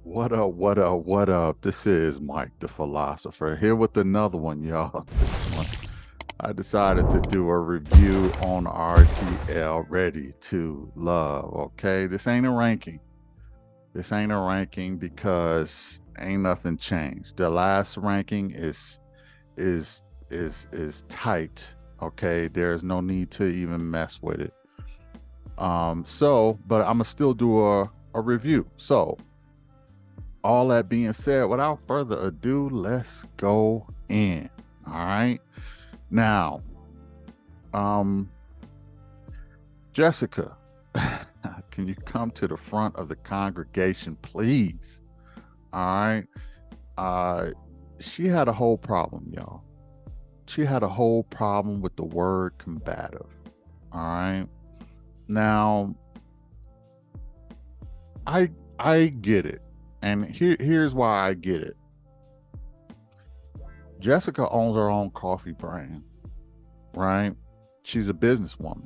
What up, what up, what up? This is Mike the Philosopher here with another one, y'all. This one, I decided to do a review on RTL Ready to Love. Okay, this ain't a ranking. This ain't a ranking because ain't nothing changed. The last ranking is is tight. Okay, there's no need to even mess with it. But I'm gonna still do a review. So all that being said, without further ado, let's go in. All right. Now, um, Jessica, can you come to the front of the congregation, please? All right. Uh, she had a whole problem, y'all. She had a whole problem with the word combative. All right. Now, I I get it. And here's why I get it. Jessica owns her own coffee brand, right? She's a businesswoman.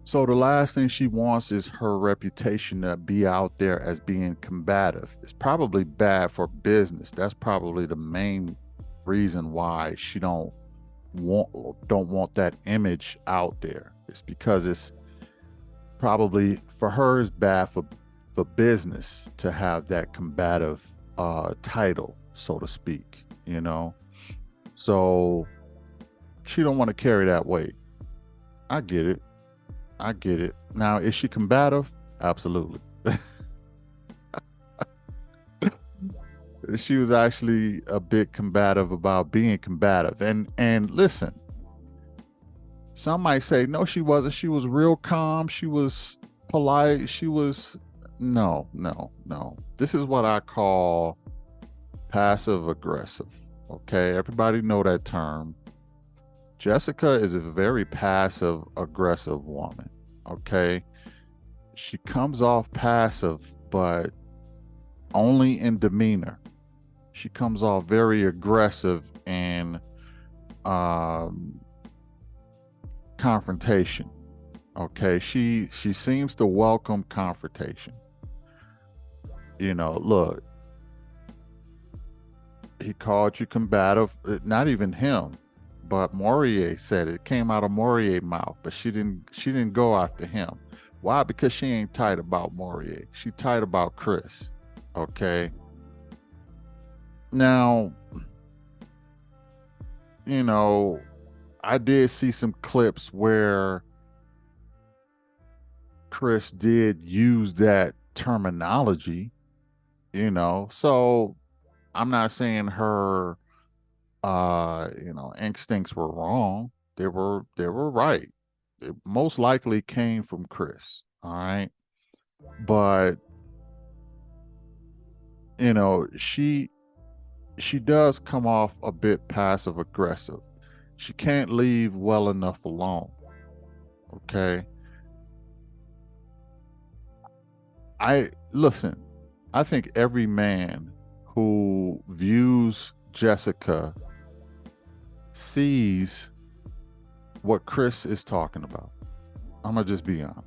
So the last thing she wants is her reputation to be out there as being combative. It's probably bad for business. That's probably the main reason why she don't want that image out there. It's because it's probably for her is bad for business to have that combative title, so to speak, you know. So she don't want to carry that weight. I get it. I get it. Now, is she combative? Absolutely. She was actually a bit combative about being combative. And listen, some might say no, she wasn't. She was real calm. She was polite. She was no, no, no. This is what I call passive aggressive. Okay, everybody know that term. Jessica is a very passive aggressive woman. Okay, she comes off passive, but only in demeanor. She comes off very aggressive in um, confrontation. Okay, she seems to welcome confrontation. Look, he called you combative. Not even him, but Morier said it. It came out of Morier's mouth, but she didn't go after him. Why? Because she ain't tight about Morier. She tight about Chris. Okay. Now, you know, I did see some clips where Chris did use that terminology, so I'm not saying her instincts were wrong. They were right. It most likely came from Chris. All right. But, she does come off a bit passive aggressive. She can't leave well enough alone. Okay. I listen, I think every man who views Jessica sees what Chris is talking about. I'm gonna just be honest.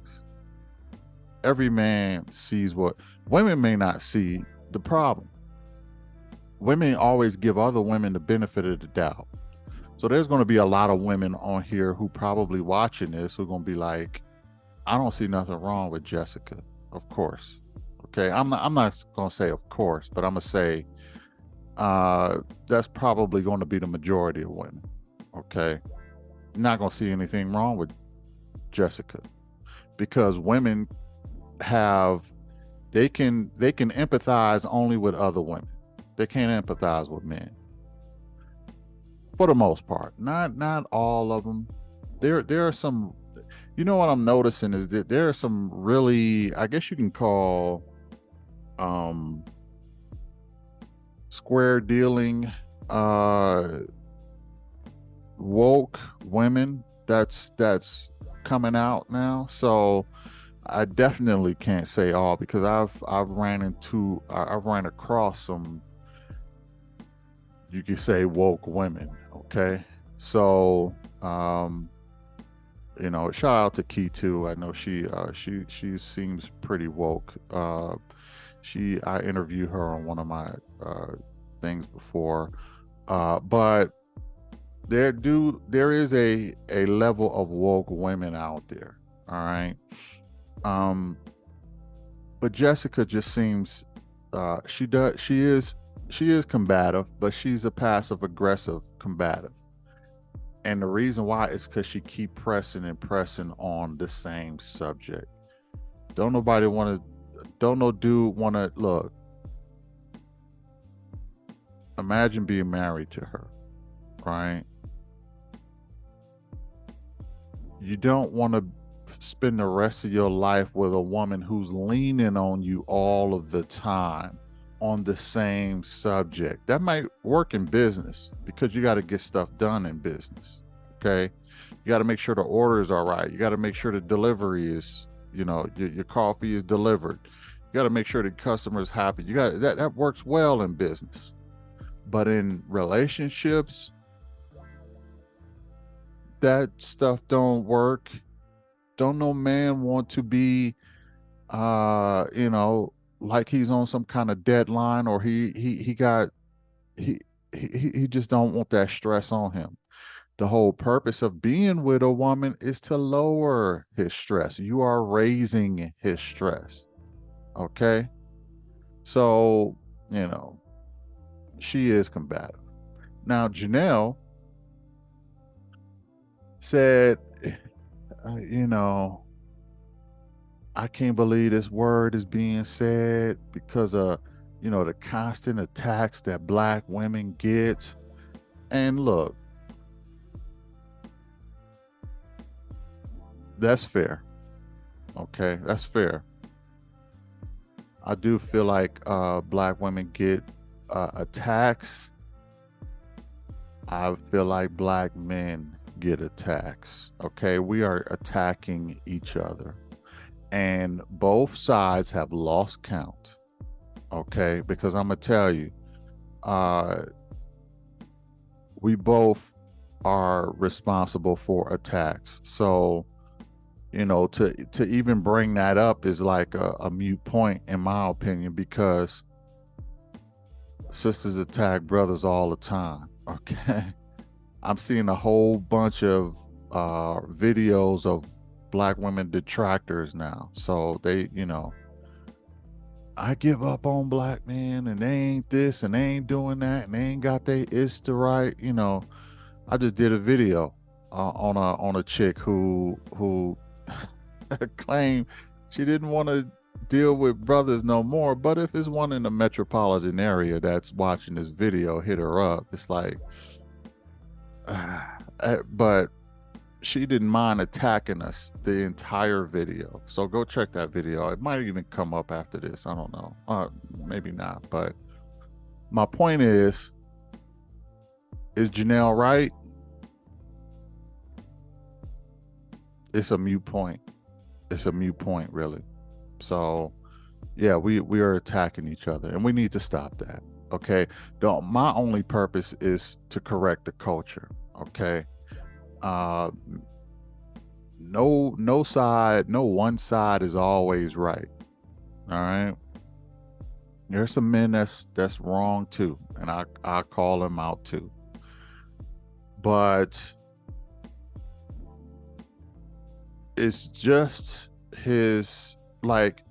Every man sees what women may not see the problem. Women always give other women the benefit of the doubt. So there's going to be a lot of women on here who probably watching this who are going to be like, I don't see nothing wrong with Jessica. Of course. Okay. I'm not going to say of course, but I'm going to say that's probably going to be the majority of women. Okay. Not going to see anything wrong with Jessica because women have they can empathize only with other women. They can't empathize with men for the most part. Not all of them. There are some. You know what I'm noticing is that there are some really, I guess you can call, um, square dealing, uh, woke women. That's coming out now. So I definitely can't say all because I've ran across some, you could say, woke women. Okay. So shout out to Key too. I know she seems pretty woke. I interviewed her on one of my things before. But there is a level of woke women out there. All right. Um, but Jessica just seems she is combative, but she's a passive aggressive combative. And the reason why is because she keep pressing and pressing on the same subject. Don't nobody want to. Don't no dude want to look. Imagine being married to her, right? You don't want to spend the rest of your life with a woman who's leaning on you all of the time on the same subject. That might work in business because you got to get stuff done in business. Okay. You got to make sure the orders are right. You got to make sure the delivery is, your coffee is delivered. You got to make sure the customer's happy. You got that works well in business. But in relationships, that stuff don't work. Don't no man want to be like he's on some kind of deadline, or he got he he just don't want that stress on him. The whole purpose of being with a woman is to lower his stress. You are raising his stress. Okay? So, you know, she is combative. Now, Janelle said, you know, I can't believe this word is being said because of, the constant attacks that black women get. And look, that's fair. Okay, that's fair. I do feel like black women get attacks. I feel like black men get attacks. Okay, we are attacking each other, and both sides have lost count. Okay, because I'm gonna tell you, uh, we both are responsible for attacks. So, to even bring that up is like a mute point in my opinion, because sisters attack brothers all the time. Okay. I'm seeing a whole bunch of videos of black women detractors now. So I give up on black men and they ain't this and they ain't doing that and they ain't got they it's the right. I just did a video on a chick who claimed she didn't want to deal with brothers no more. But if it's one in the metropolitan area that's watching this video, hit her up. It's like, but she didn't mind attacking us the entire video. So go check that video. It might even come up after this. I don't know. Maybe not. But my point is Janelle right? It's a mute point. It's a mute point, really. So yeah, we are attacking each other, and we need to stop that. Okay. My only purpose is to correct the culture. Okay. Uh, no one side is always right. All right. There's some men that's wrong too, and I call them out too. But it's just his like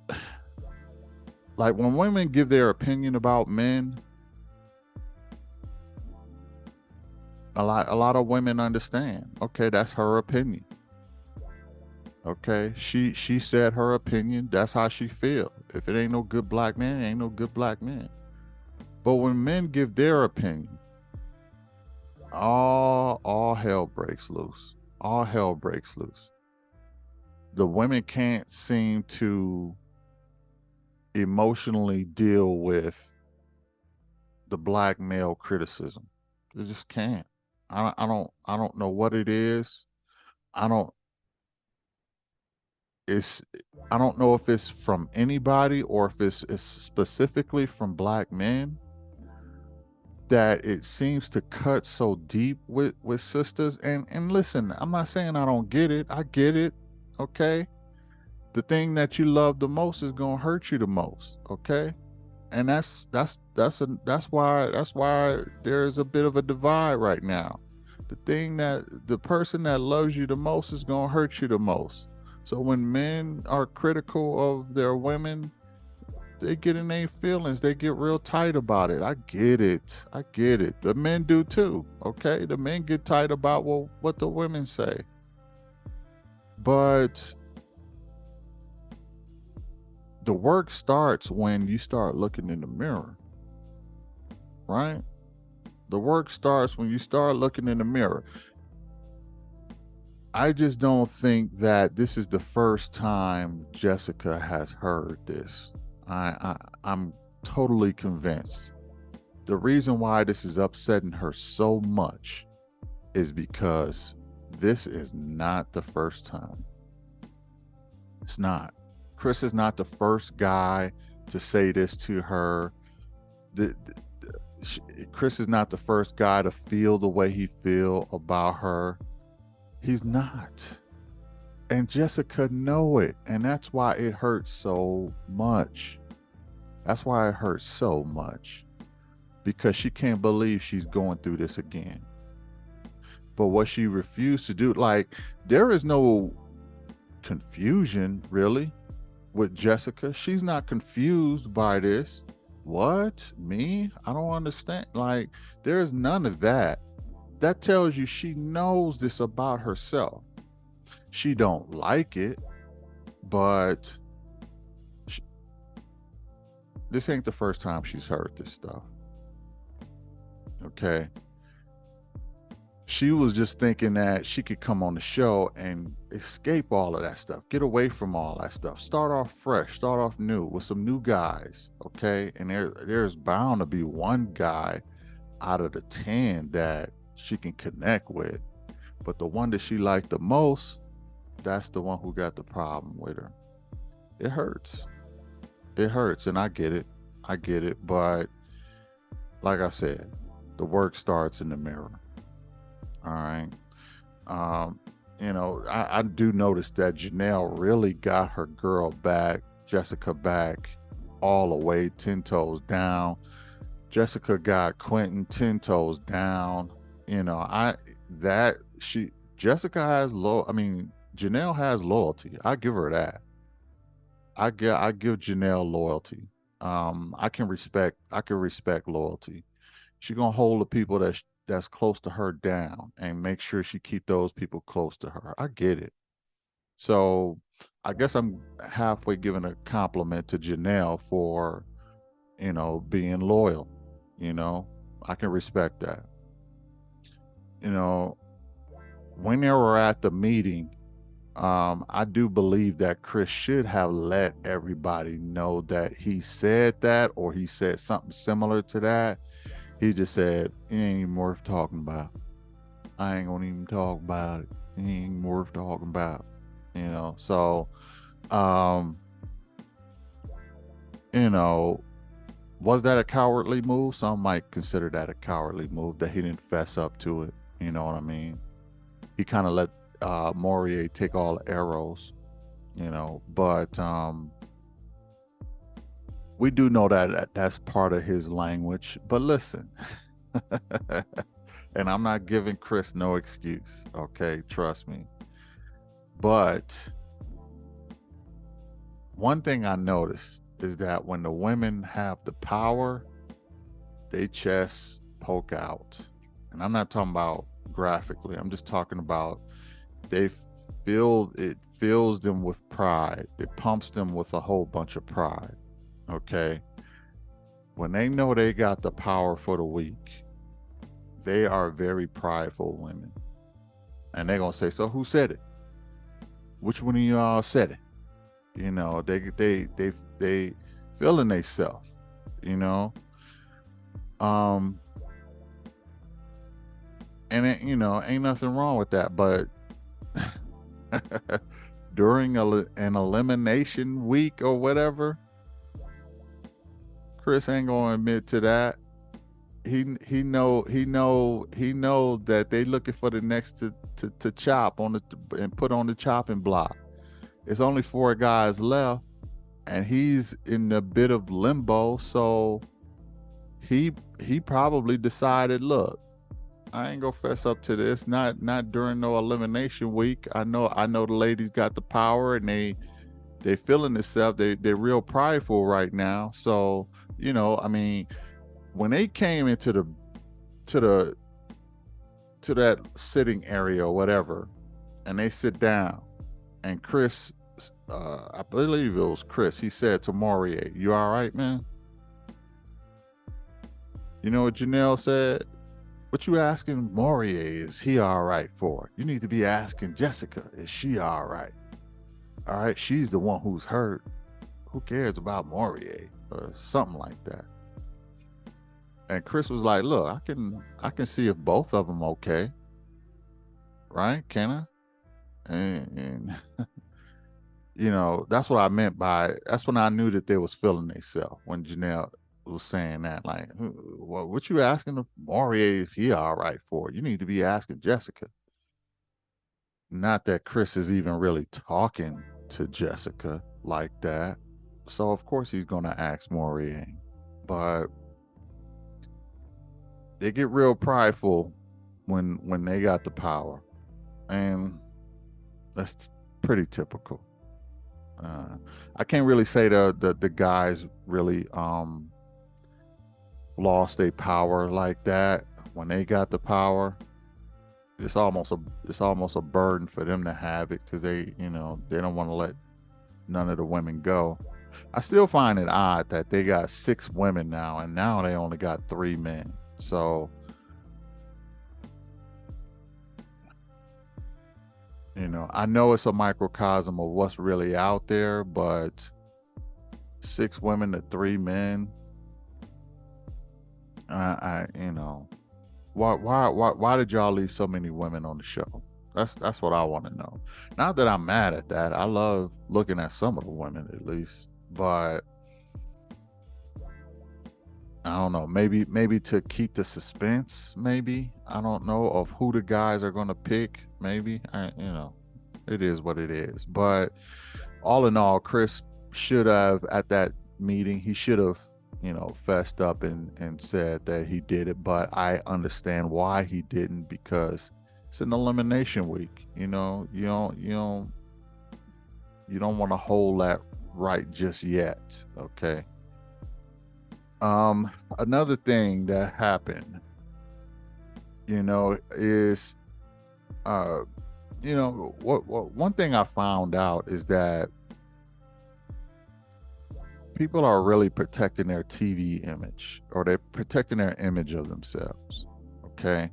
when women give their opinion about men, a lot of women understand. Okay, that's her opinion. Okay, she said her opinion. That's how she feel. If it ain't no good black man, it ain't no good black man. But when men give their opinion, all hell breaks loose. All hell breaks loose. The women can't seem to emotionally deal with the black male criticism. They just can't. I don't know what it is. I don't it's I don't know if it's from anybody or if it's specifically from black men, that it seems to cut so deep with sisters. And listen, I'm not saying I don't get it. I get it. Okay. The thing that you love the most is gonna hurt you the most. Okay. And that's why there's a bit of a divide right now. The person that loves you the most is gonna hurt you the most. So when men are critical of their women, they get in their feelings. They get real tight about it. I get it. I get it. The men do too. Okay, the men get tight about what the women say. But the work starts when you start looking in the mirror, right? The work starts when you start looking in the mirror. I just don't think that this is the first time Jessica has heard this. I'm totally convinced. The reason why this is upsetting her so much is because this is not the first time. It's not. Chris is not the first guy to say this to her. Chris is not the first guy to feel the way he feel about her. He's not. And Jessica know it. And that's why it hurts so much. That's why it hurts so much. Because she can't believe she's going through this again. But what she refused to do, like, there is no confusion really with Jessica. She's not confused by this. What? Me? I don't understand. Like, there's none of that. That tells you she knows this about herself. She don't like it, but this ain't the first time she's heard this stuff. Okay. She was just thinking that she could come on the show and escape all of that stuff, get away from all that stuff, start off fresh, start off new with some new guys. Okay. And there's bound to be one guy out of the 10 that she can connect with. But the one that she liked the most, that's the one who got the problem with her. It hurts. It hurts. And I get it. I get it. But like I said, the work starts in the mirror. All right. I do notice that Janelle really got her girl back, Jessica back, all the way 10 toes down. Jessica got Quentin 10 toes down. Jessica has Janelle has loyalty. I give her that. I give Janelle loyalty. I can respect loyalty. She gonna hold the people that's close to her down and make sure she keep those people close to her. I get it. So I guess I'm halfway giving a compliment to Janelle for, being loyal. I can respect that. When they were at the meeting, I do believe that Chris should have let everybody know that he said that, or he said something similar to that. He just said, it ain't even worth talking about. I ain't gonna even talk about it. It ain't even worth talking about. So, was that a cowardly move? Some might consider that a cowardly move, that he didn't fess up to it. You know what I mean? He kind of let Morier take all the arrows, but we do know that that's part of his language. But listen, and I'm not giving Chris no excuse, okay? Trust me. But one thing I noticed is that when the women have the power, they chests poke out. And I'm not talking about graphically. I'm just talking about it fills them with pride. It pumps them with a whole bunch of pride. Okay. When they know they got the power for the week, they are very prideful women. And they're gonna say, so who said it? Which one of you all said it? They feeling they self, and it, ain't nothing wrong with that. But during an elimination week or whatever, Chris ain't gonna admit to that. He know that they looking for the next to chop on and put on the chopping block. It's only 4 guys left, and he's in a bit of limbo. So he probably decided, look, I ain't gonna fess up to this. Not during no elimination week. I know the ladies got the power, and they feeling themselves. They're real prideful right now. So I mean, when they came into to the to that sitting area or whatever, and they sit down, and Chris, I believe it was Chris, he said to Morier, "You all right, man?" You know what Janelle said? What you asking Morier, is he all right for? You need to be asking Jessica, is she all right? All right, she's the one who's hurt. Who cares about Morier or something like that? And Chris was like, "Look, I can see if both of them okay, right? Can I?" And that's what I meant by. That's when I knew that they was feeling themselves when Janelle was saying that. Like, what you asking Morier if he all right for? You need to be asking Jessica. Not that Chris is even really talking to Jessica like that. So of course he's gonna ask Morier. But they get real prideful when they got the power. And that's pretty typical. I can't really say the guys really lost their power like that. When they got the power, it's almost a burden for them to have it, because they don't want to let none of the women go. I still find it odd that they got 6 women now, and now they only got 3 men. So I know it's a microcosm of what's really out there, but 6 women to 3 men. Why did y'all leave so many women on the show? That's what I want to know. Not that I'm mad at that. I love looking at some of the women at least, but I don't know. Maybe to keep the suspense. Maybe I don't know of who the guys are gonna pick. Maybe it is what it is. But all in all, Chris should have, at that meeting, he should have fessed up and said that he did it. But I understand why he didn't, because it's an elimination week. You don't want to hold that right just yet. Okay. Another thing that happened, is what one thing I found out is that people are really protecting their TV image, or they're protecting their image of themselves. Okay.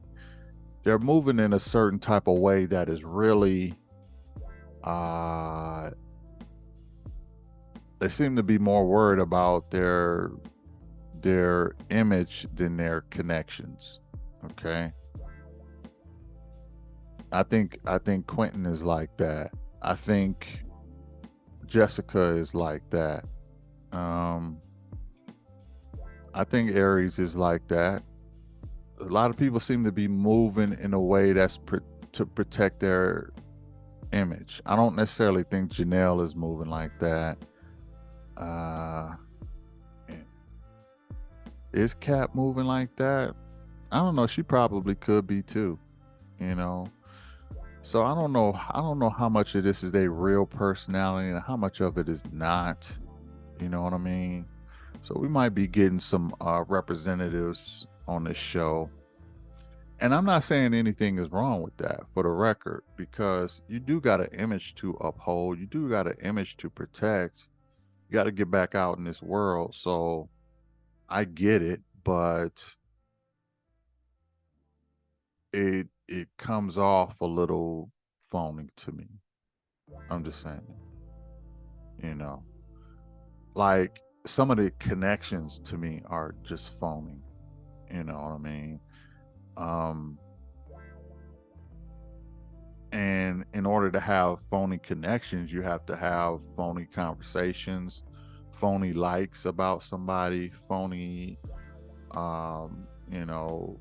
They're moving in a certain type of way that is really, they seem to be more worried about their image than their connections. Okay. I think Quentin is like that. I think Jessica is like that. I think Aries is like that. A lot of people seem to be moving in a way that's to protect their image. I don't necessarily think Janelle is moving like that. Is Kat moving like that? I don't know. She probably could be too. You know. So I don't know. I don't know how much of this is their real personality and how much of it is not. You know what I mean? So we might be getting some representatives on this show. And I'm not saying anything is wrong with that, for the record, because you do got an image to uphold. You do got an image to protect. You got to get back out in this world. So I get it, but it comes off a little phony to me. I'm just saying, you know, like some of the connections to me are just phony. You know what I mean? Um, and in order to have phony connections, you have to have phony conversations, phony likes about somebody, phony, um, you know,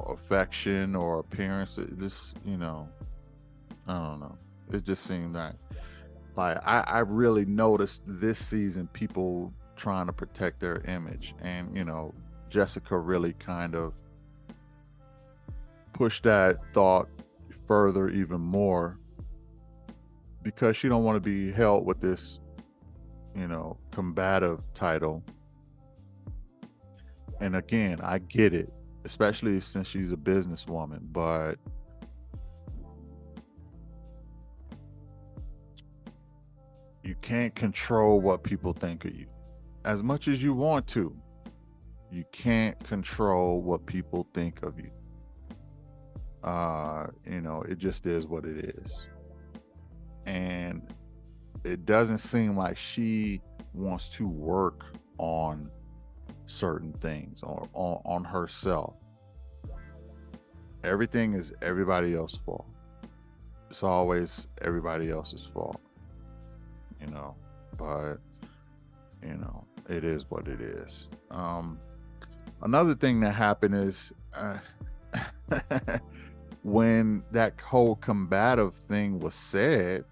affection or appearance. This, I don't know. It just seemed like I really noticed this season people trying to protect their image, and Jessica really kind of pushed that thought further even more because she don't want to be held with this combative title. And again, I get it, especially since she's a businesswoman, but you can't control what people think of you as much as you want to. You can't control what people think of you. It just is what it is. And it doesn't seem like she wants to work on certain things or on herself. Everything is everybody else's fault. It's always everybody else's fault, but it is what it is. Another thing that happened is when that whole combative thing was said,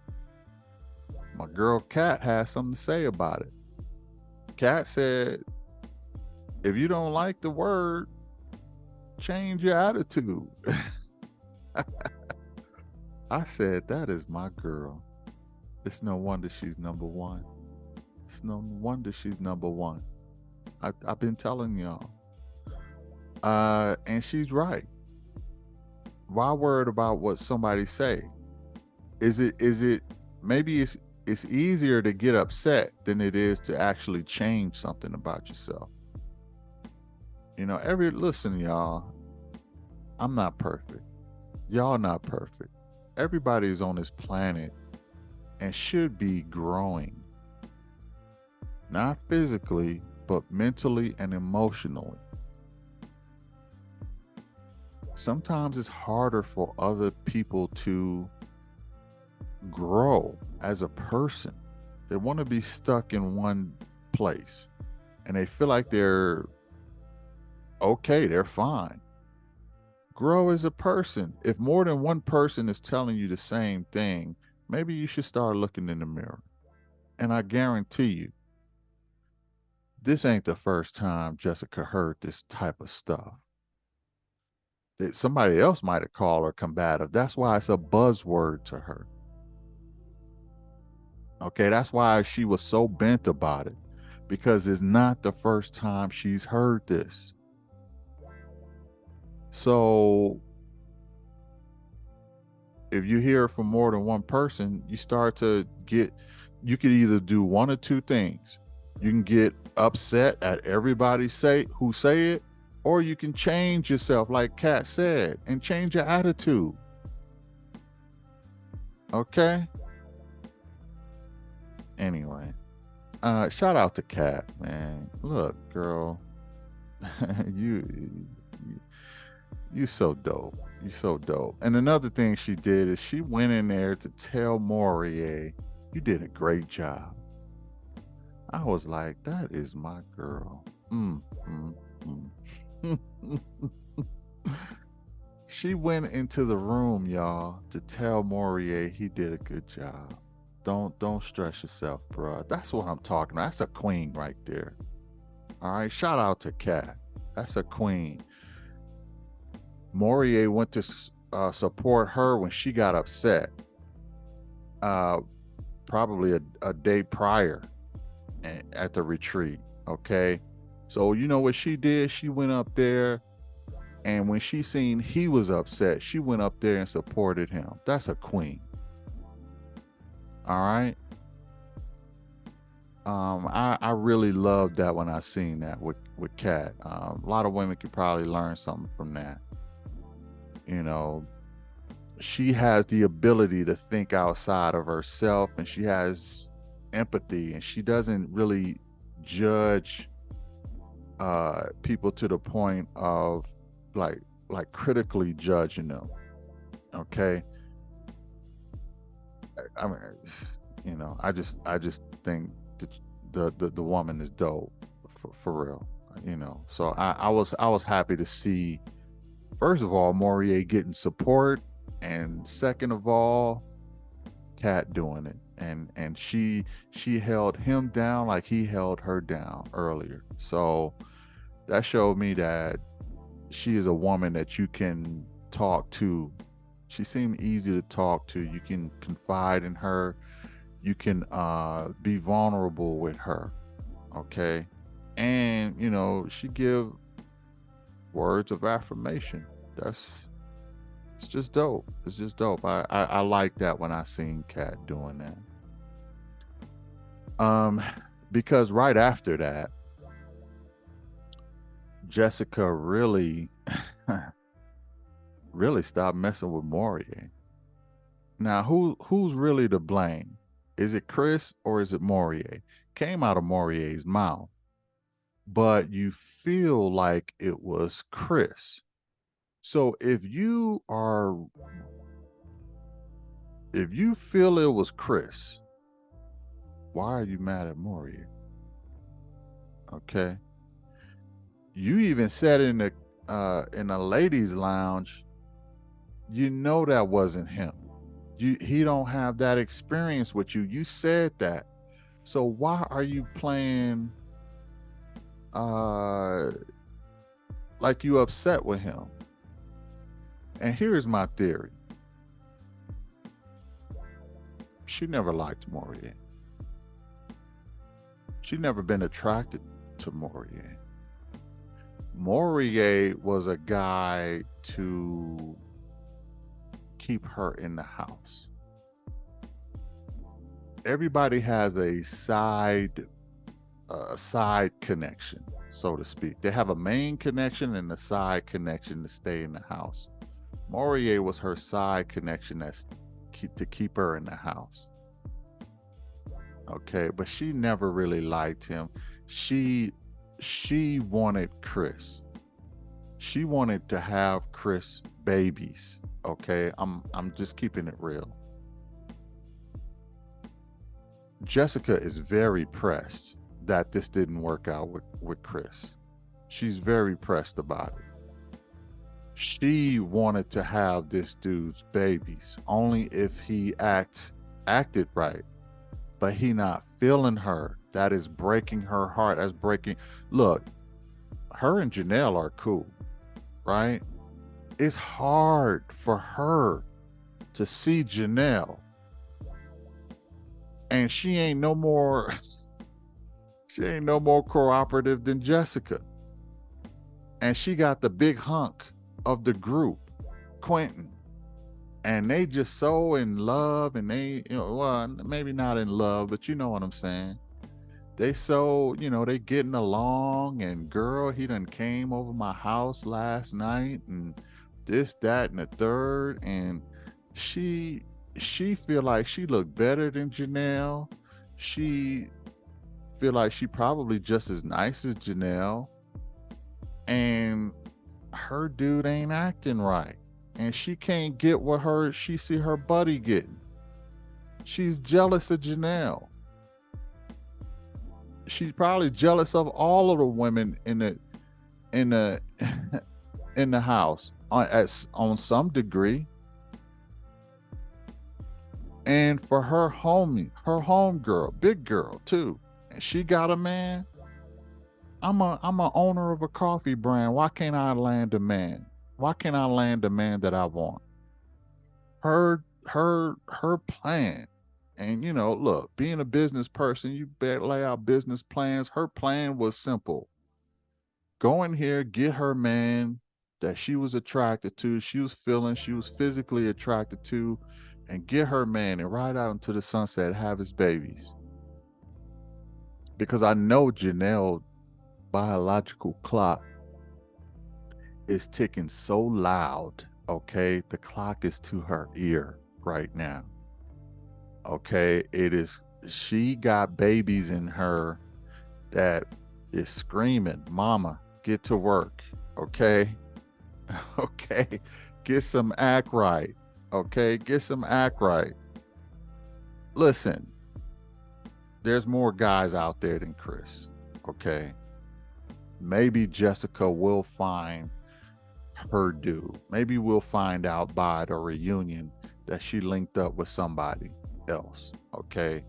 my girl Kat had something to say about it. Kat said, if you don't like the word, change your attitude. I said, that is my girl. It's no wonder she's number one. It's no wonder she's number one. I've been telling y'all. And she's right. Why worried about what somebody say? Is it maybe it's easier to get upset than it is to actually change something about yourself. Listen, y'all, I'm not perfect. Y'all not perfect. Everybody's on this planet and should be growing. Not physically, but mentally and emotionally. Sometimes it's harder for other people to grow as a person. They want to be stuck in one place and they feel like they're okay, they're fine. Grow as a person. If more than one person is telling you the same thing, maybe you should start looking in the mirror. And I guarantee you, this ain't the first time Jessica heard this type of stuff. That somebody else might have called her combative. That's why it's a buzzword to her. Okay, that's why she was so bent about it, because it's not the first time she's heard this. So if you hear it from more than one person, you could either do one or two things. You can get upset at everybody who say it, or you can change yourself, like Kat said, and change your attitude. Okay? Anyway, shout out to Kat, man. Look, girl, you so dope. You so dope. And another thing she did is she went in there to tell Morier, you did a great job. I was like, that is my girl. She went into the room, y'all, to tell Morier he did a good job. Don't stress yourself, bro. That's what I'm talking about. That's a queen right there. All right, shout out to Kat. That's a queen. Morier went to support her when she got upset. Probably a day prior at the retreat. Okay, so you know what she did? She went up there, and when she seen he was upset, she went up there and supported him. That's a queen. All right. I really loved that when I seen that with Kat. A lot of women could probably learn something from that. She has the ability to think outside of herself, and she has empathy, and she doesn't really judge people to the point of like critically judging them. Okay. I mean, I just think that the woman is dope for real. So I was happy to see, first of all, Morier getting support, and second of all, Kat doing it, and she held him down like he held her down earlier. So that showed me that she is a woman that you can talk to. She seemed easy to talk to. You can confide in her. You can be vulnerable with her. Okay. And she give words of affirmation. It's just dope. It's just dope. I like that when I seen Kat doing that. Because right after that, Jessica really really stopped messing with Maury. Now, who's really to blame? Is it Chris or is it Maury? Came out of Maurier's mouth, but you feel like it was Chris. So if you feel it was Chris, why are you mad at Maury? Okay. You even said in the ladies' lounge, that wasn't him. He don't have that experience with you. You said that. So why are you playing like you upset with him? And here's my theory. She never liked Maury. She never been attracted to Maury. Maury was a guy to keep her in the house. Everybody has a side connection, so to speak. They have a main connection and a side connection to stay in the house. Maury was her side connection to keep her in the house. Okay, but she never really liked him. She wanted Chris. She wanted to have Chris babies. Okay, I'm just keeping it real. Jessica is very pressed that this didn't work out with Chris. She's very pressed about it. She wanted to have this dude's babies only if he acted right, but he not feeling her. That is breaking her heart. That's breaking. Look, her and Janelle are cool, right? It's hard for her to see Janelle, and she ain't no more cooperative than Jessica. And she got the big hunk of the group, Quentin. And they just so in love, and they, well, maybe not in love, but you know what I'm saying. They so, they getting along, and girl, he done came over my house last night, and this, that, and the third, and she feel like she looked better than Janelle. She feel like she probably just as nice as Janelle, and her dude ain't acting right, and she can't get what she see her buddy getting. She's jealous of Janelle. She's probably jealous of all of the women in the in the house on some degree. And for her home girl, big girl too, and she got a man. I'm a owner of a coffee brand. Why can't I land a man? Why can't I land the man that I want? Her plan. And look, being a business person, you better lay out business plans. Her plan was simple. Go in here, get her man that she was attracted to, she was physically attracted to, and get her man and ride out into the sunset, have his babies. Because I know Janelle biological clock is ticking so loud. Okay, the clock is to her ear right now. Okay, it is. She got babies in her that is screaming, "Mama, get to work." Okay, okay, get some act right. Okay, get some act right. Listen, there's more guys out there than Chris. Okay, maybe Jessica will find her dude. Maybe we'll find out by the reunion that she linked up with somebody. else. Okay.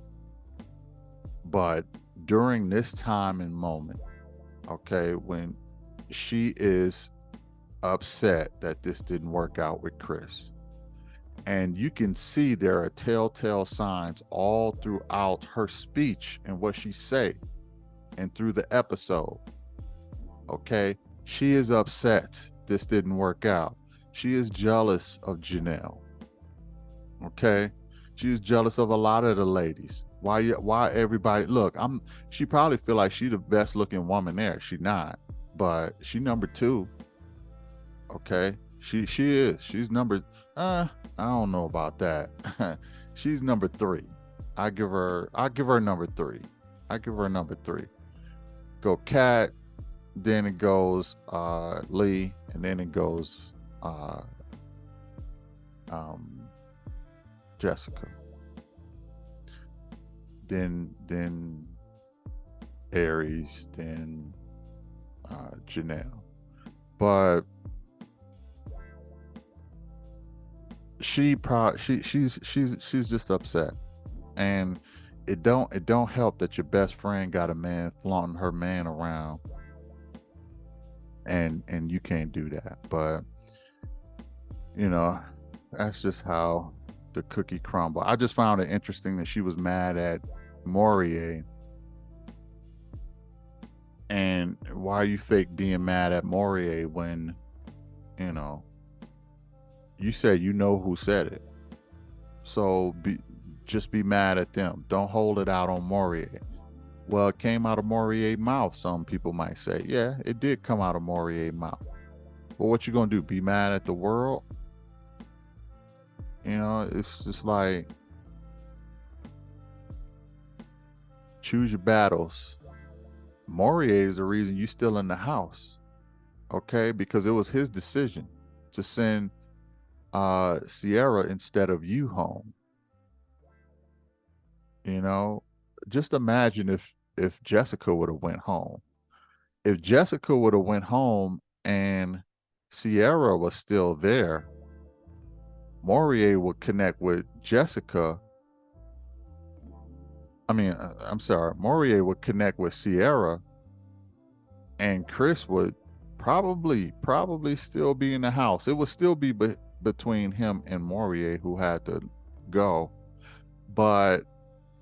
But during this time and moment, okay, when she is upset that this didn't work out with Chris, and you can see there are telltale signs all throughout her speech and what she say and through the episode. Okay, she is upset this didn't work out. She is jealous of Janelle. Okay, she is jealous of a lot of the ladies. Why everybody look, she probably feel like she the best looking woman there. She not, but she number two. Okay, she is. She's number. I don't know about that. She's number three. I give her number three. I give her number three. Go Cat, then it goes Lee, and then it goes uh um Jessica. Then Aries, then Janelle. But she's just upset, and it don't help that your best friend got a man flaunting her man around, and you can't do that. But you know, that's just how the cookie crumble. I just found it interesting that she was mad at Morier. And why are you fake being mad at Morier when, you know, you said you know who said it. So just be mad at them. Don't hold it out on Morier. Well, it came out of Morier's mouth, some people might say. Yeah, it did come out of Morier's mouth. But what you gonna do? Be mad at the world? You know, it's just like choose your battles. Morier is the reason you still in the house. Okay, because it was his decision to send Sierra instead of you home. You know, just imagine if Jessica would have went home. If Jessica would have went home and Sierra was still there, Morier would connect with Jessica. I'm sorry, Morier would connect with Sierra, and Chris would probably still be in the house. It would still be between him and Morier, who had to go. But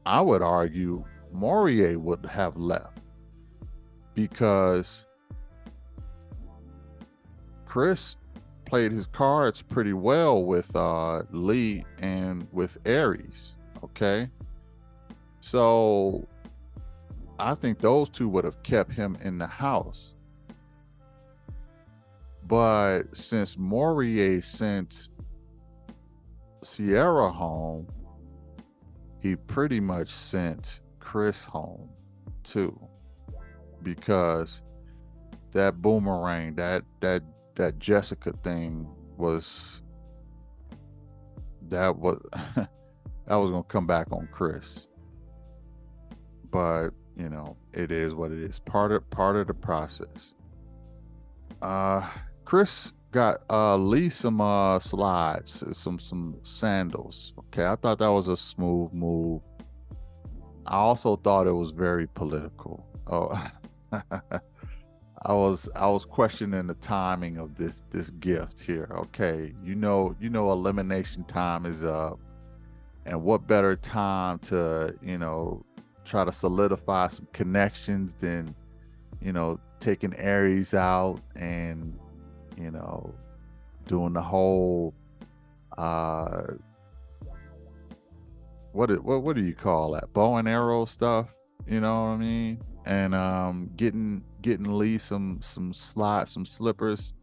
I would argue Morier would have left because Chris played his cards pretty well with Lee and with Aries. Okay. So I think those two would have kept him in the house. But since Morier sent Sierra home, he pretty much sent Chris home too. Because that boomerang, that Jessica thing was that was that was gonna come back on Chris. But you know, it is what it is. Part of the process. Chris got Lee some slides, some sandals. Okay, I thought that was a smooth move. I also thought it was very political. Oh, I was questioning the timing of this gift here. Okay, you know elimination time is up, and what better time to try to solidify some connections than taking Aries out and doing the whole what do you call that, bow and arrow stuff, you know what I mean? And getting Lee some slides, some slippers.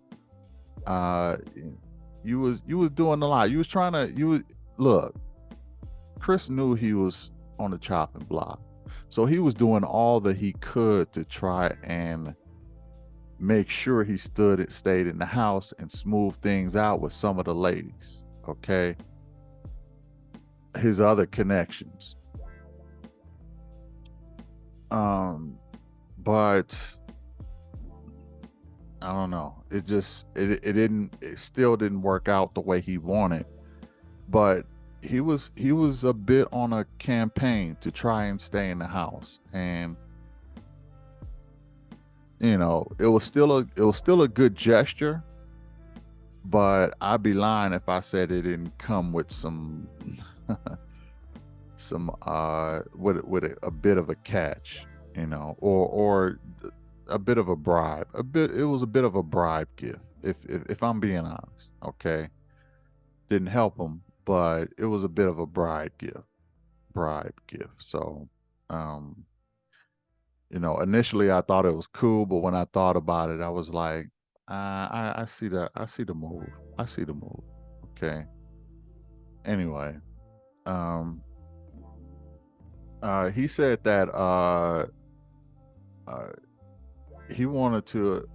You was doing a lot. You was trying to look. Chris knew he was on the chopping block, so he was doing all that he could to try and make sure he stayed in the house and smooth things out with some of the ladies. Okay, his other connections. But I don't know. It still didn't work out the way he wanted. But he was a bit on a campaign to try and stay in the house, and it was still a good gesture, but I'd be lying if I said it didn't come with some, with a bit of a catch, or a bit of a bribe. It was a bit of a bribe gift, if I'm being honest. Okay, didn't help him, but it was a bit of a bribe gift. So, um, initially I thought it was cool, but when I thought about it, I was like, I see the move. I see the move. Okay. Anyway, um, he said that uh, he wanted to.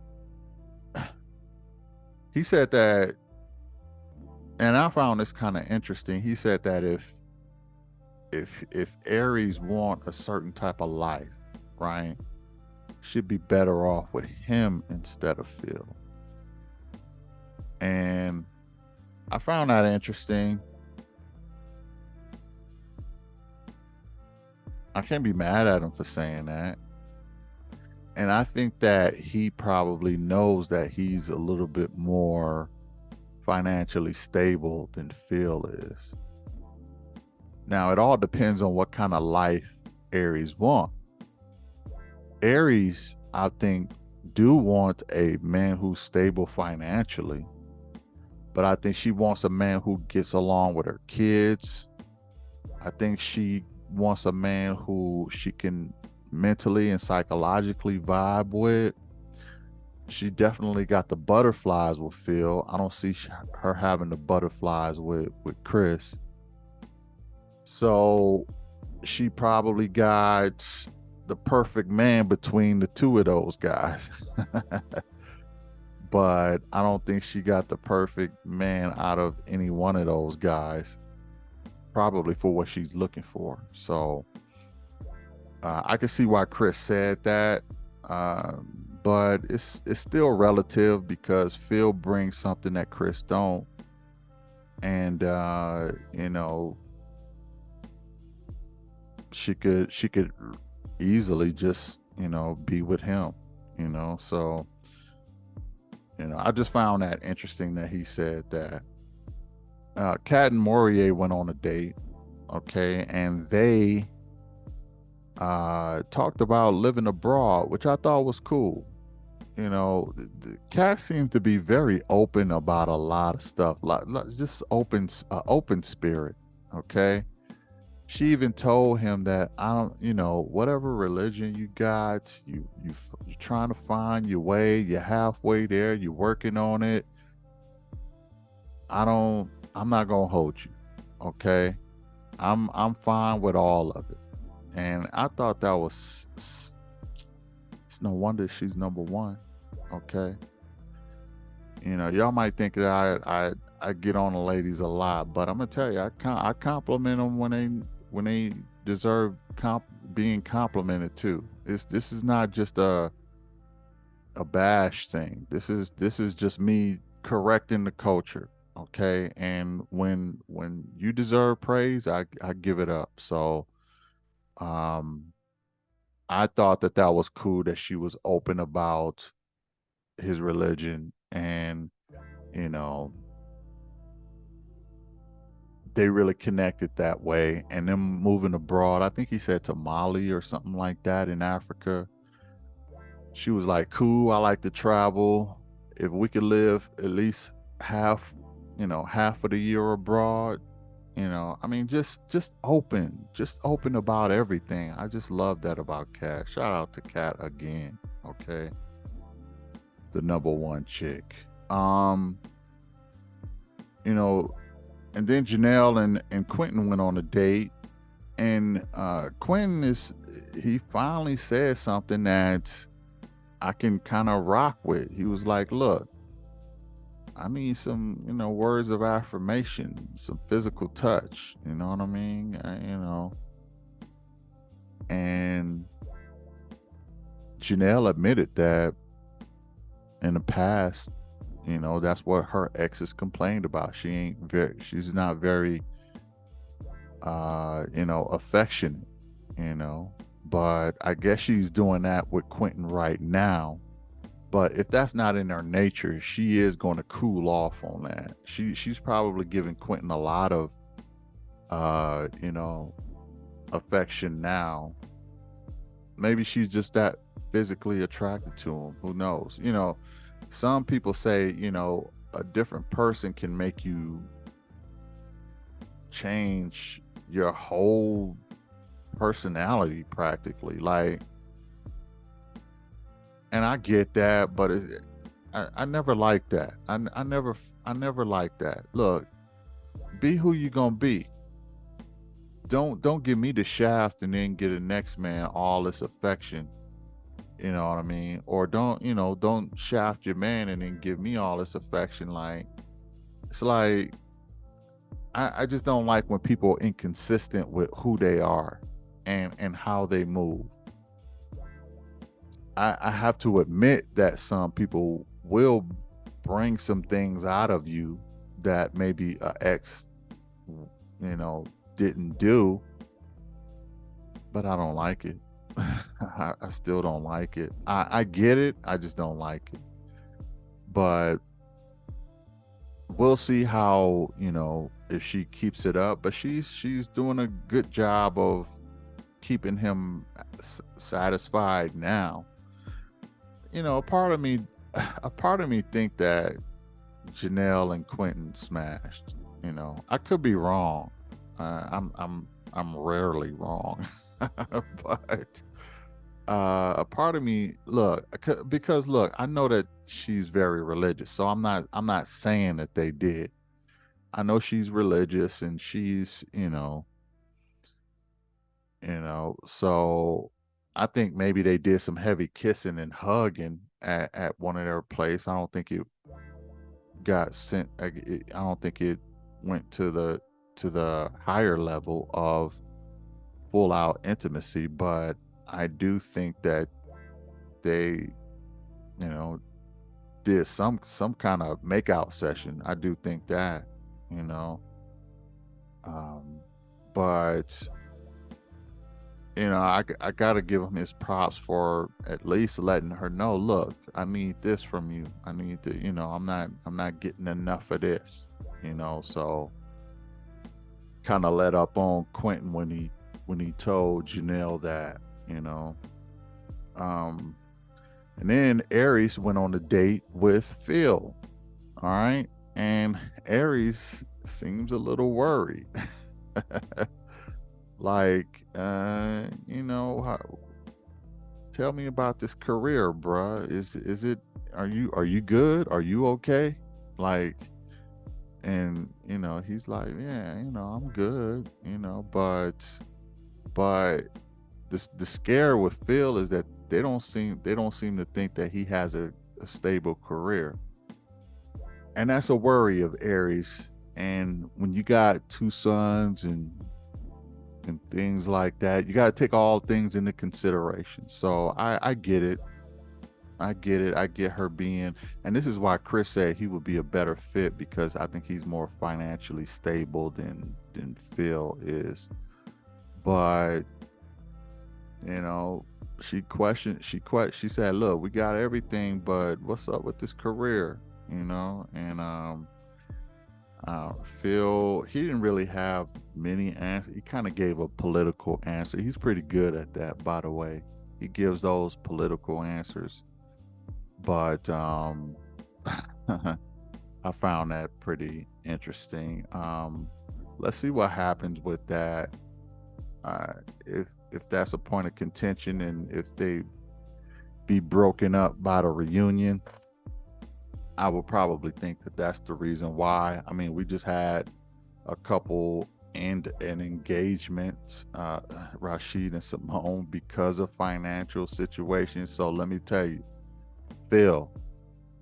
He said that, and I found this kind of interesting. He said that if Aries want a certain type of life, right, should be better off with him instead of Phil. And I found that interesting. I can't be mad at him for saying that. And I think that he probably knows that he's a little bit more financially stable than Phil is. Now, it all depends on what kind of life Aries want. Aries, I think, do want a man who's stable financially, but I think she wants a man who gets along with her kids. I think she wants a man who she can mentally and psychologically vibe with. She definitely got the butterflies with Phil. I don't see her having the butterflies with Chris. So she probably got the perfect man between the two of those guys. But I don't think she got the perfect man out of any one of those guys, probably for what she's looking for. So I can see why Chris said that, but it's still relative because Phil brings something that Chris don't, and she could easily just be with him, so I just found that interesting that he said that. Kat and Morier went on a date, okay, and they talked about living abroad, which I thought was cool. Kat seemed to be very open about a lot of stuff, like just open spirit. Okay, she even told him that I don't, whatever religion you got, you're trying to find your way. You're halfway there. You're working on it. I'm not gonna hold you. Okay, I'm fine with all of it. And I thought that was, it's no wonder she's number one. Okay. Y'all might think that I get on the ladies a lot, but I'm gonna tell you, I compliment them when they deserve being complimented too. This is not just a bash thing. This is just me correcting the culture. Okay. And when you deserve praise, I give it up. So um I thought that was cool that she was open about his religion, and you know they really connected that way. And them moving abroad, I think he said to Mali or something like that in Africa. She was like, cool, I like to travel. If we could live at least half half of the year abroad, I mean, just open about everything. I just love that about Kat. Shout out to Kat again. Okay, the number one chick. You know and then Janelle and Quentin went on a date, and Quentin he finally said something that I can kind of rock with. He was like, look, I need some, words of affirmation, some physical touch. You know what I mean? And Janelle admitted that in the past, that's what her exes complained about. She's not very affectionate, you know. But I guess she's doing that with Quentin right now. But if that's not in her nature, she is going to cool off on that. She's probably giving Quentin a lot of uh, you know, affection now. Maybe she's just that physically attracted to him. Who knows? Some people say, a different person can make you change your whole personality practically. Like, and I get that, but I never liked that. I never liked that. Look, be who you gonna be. Don't give me the shaft and then get the next man all this affection. You know what I mean? Or don't shaft your man and then give me all this affection. Like, it's like I just don't like when people are inconsistent with who they are and how they move. I have to admit that some people will bring some things out of you that maybe a ex, didn't do, but I don't like it. I still don't like it. I get it. I just don't like it. But we'll see how, if she keeps it up. But she's doing a good job of keeping him satisfied now. A part of me think that Janelle and Quentin smashed. I could be wrong. I'm rarely wrong, but a part of me, look, because look, I know that she's very religious, so I'm not saying that they did. I know she's religious and she's so I think maybe they did some heavy kissing and hugging at one of their place. I don't think it got sent. I don't think it went to the higher level of full out intimacy, but I do think that they, you know, did some kind of makeout session. I do think that, you know, um, but I gotta give him his props for at least letting her know. Look, I need this from you. I need to, I'm not getting enough of this. So kind of let up on Quentin when he told Janelle that. You know, um, and then Aries went on a date with Phil. All right, and Aries seems a little worried. Like, tell me about this career, bruh. Is it? Are you good? Are you okay? Like, and he's like, yeah, I'm good. But the scare with Phil is that they don't seem to think that he has a stable career, and that's a worry of Aries. And when you got two sons and things like that, you got to take all things into consideration. So I get it. I get it. I get her being, and this is why Chris said he would be a better fit, because I think he's more financially stable than Phil is. But she said, look, we got everything, but what's up with this career? And Phil, he didn't really have many answers. He kind of gave a political answer. He's pretty good at that, by the way. He gives those political answers. But I found that pretty interesting. Let's see what happens with that. If that's a point of contention, and if they be broken up by the reunion, I would probably think that that's the reason why. I mean, we just had a couple end an engagement, Rashid and Simone, because of financial situations. So let me tell you, Phil,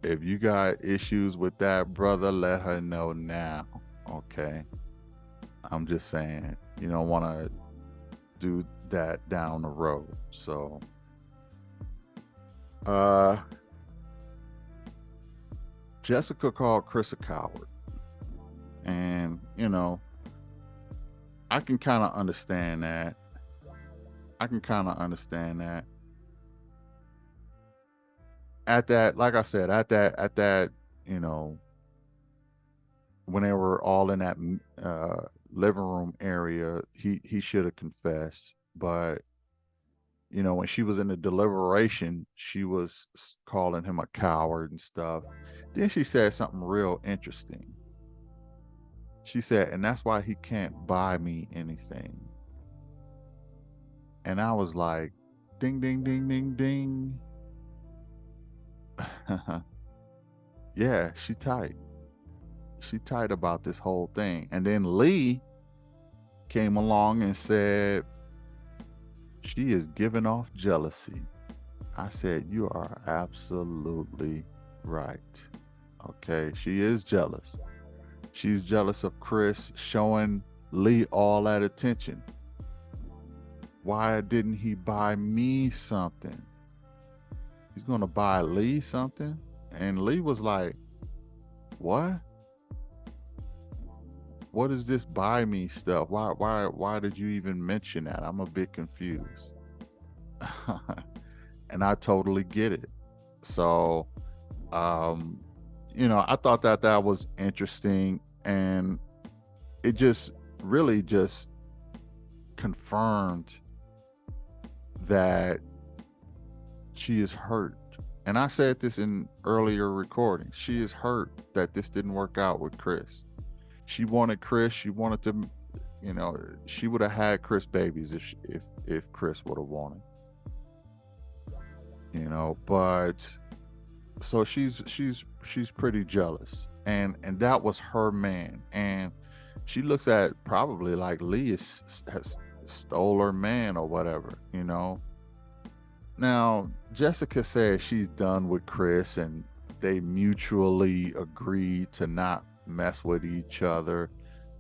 if you got issues with that, brother, let her know now. Okay. I'm just saying, you don't want to do that down the road. So, Jessica called Chris a coward. And, I can kind of understand that. I can kind of understand that. At that, like I said, at that, you know, when they were all in that living room area, he should have confessed. But when she was in the deliberation, she was calling him a coward and stuff. Then she said something real interesting. She said, and that's why he can't buy me anything. And I was like, ding, ding, ding, ding, ding. Yeah, she tight. She tight about this whole thing. And then Lee came along and said, she is giving off jealousy. I said, you are absolutely right. Okay, she is jealous. She's jealous of Chris showing Lee all that attention. Why didn't he buy me something? He's gonna buy Lee something? And Lee was like, what? What is this buy me stuff? Why did you even mention that? I'm a bit confused. And I totally get it. So I thought that was interesting, and it just really just confirmed that she is hurt. And I said this in earlier recordings. She is hurt that this didn't work out with Chris. She wanted Chris. She wanted to, she would have had Chris babies if Chris would have wanted. But so she's pretty jealous, and that was her man, and she looks at probably like Lee has stole her man or whatever. Now Jessica says she's done with Chris, and they mutually agreed to not mess with each other.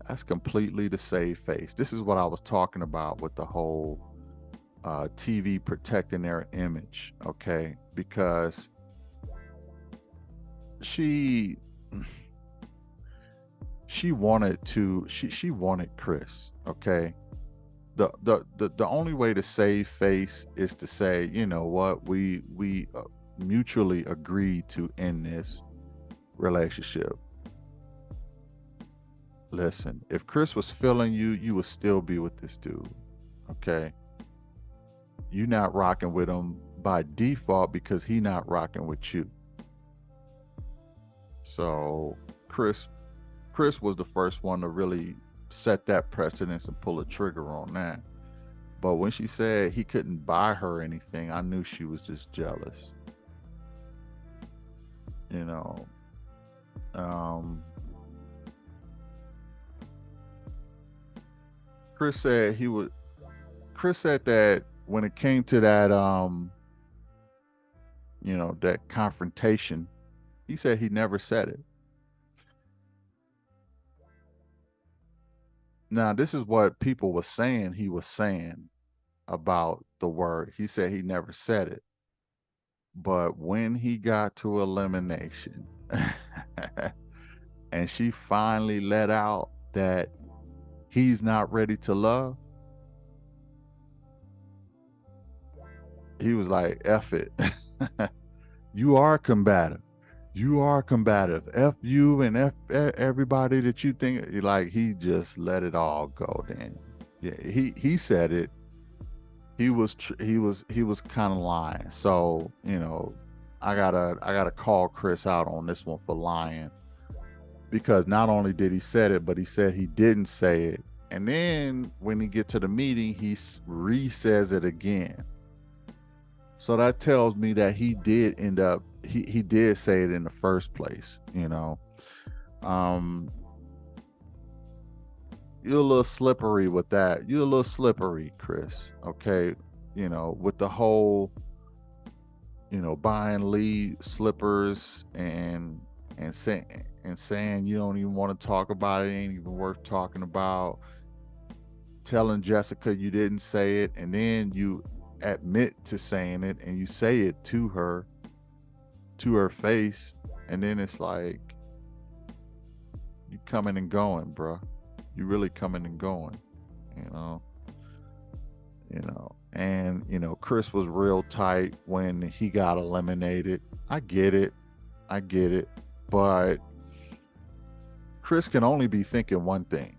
That's completely to save face. This is what I was talking about with the whole TV protecting their image, okay? Because she wanted Chris, okay? The only way to save face is to say, you know what, we mutually agreed to end this relationship. Listen, if Chris was feeling you, you would still be with this dude, okay? You're not rocking with him by default because he not rocking with you. So Chris was the first one to really set that precedence and pull a trigger on that. But when she said he couldn't buy her anything, I knew she was just jealous. Chris said that when it came to that that confrontation, he said he never said it. Now, this is what people were saying he was saying about the word. He said he never said it. But when he got to elimination and she finally let out that he's not ready to love, he was like, F it. You are combative. F you and F everybody that you think. Like, he just let it all go then. Yeah, he said it. He was kind of lying. So, I gotta call Chris out on this one for lying. Because not only did he said it, but he said he didn't say it. And then when he get to the meeting, he re-says it again. So that tells me that he did end up, he did say it in the first place, You're a little slippery with that. You're a little slippery, Chris. Okay. With the whole, buying Lee slippers and saying you don't even want to talk about it, ain't even worth talking about. Telling Jessica you didn't say it, and then you admit to saying it, and you say it to her face, and then it's like, you coming and going, bro. You really coming and going. you know, and Chris was real tight when he got eliminated. I get it. I get it. But Chris can only be thinking one thing.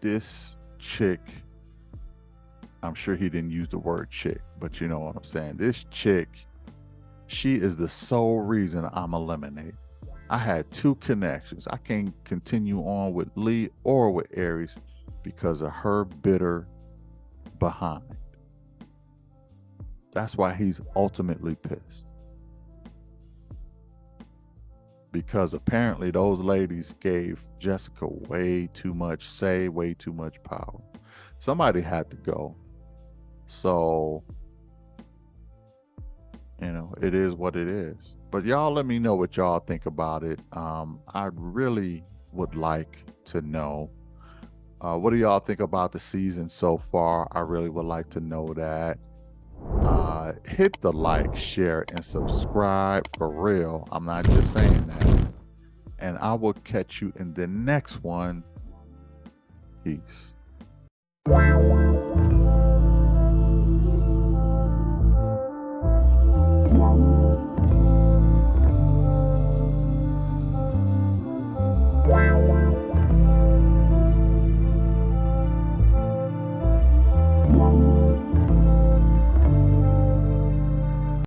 This chick, I'm sure he didn't use the word chick, but you know what I'm saying. This chick, she is the sole reason I'm eliminated. I had 2 connections. I can't continue on with Lee or with Aries because of her bitter behind. That's why he's ultimately pissed. Because apparently those ladies gave Jessica way too much say, way too much power. Somebody had to go. So, it is what it is. But y'all let me know what y'all think about it. I really would like to know. What do y'all think about the season so far? I really would like to know that. Hit the like, share, and subscribe for real. I'm not just saying that. And I will catch you in the next one. Peace.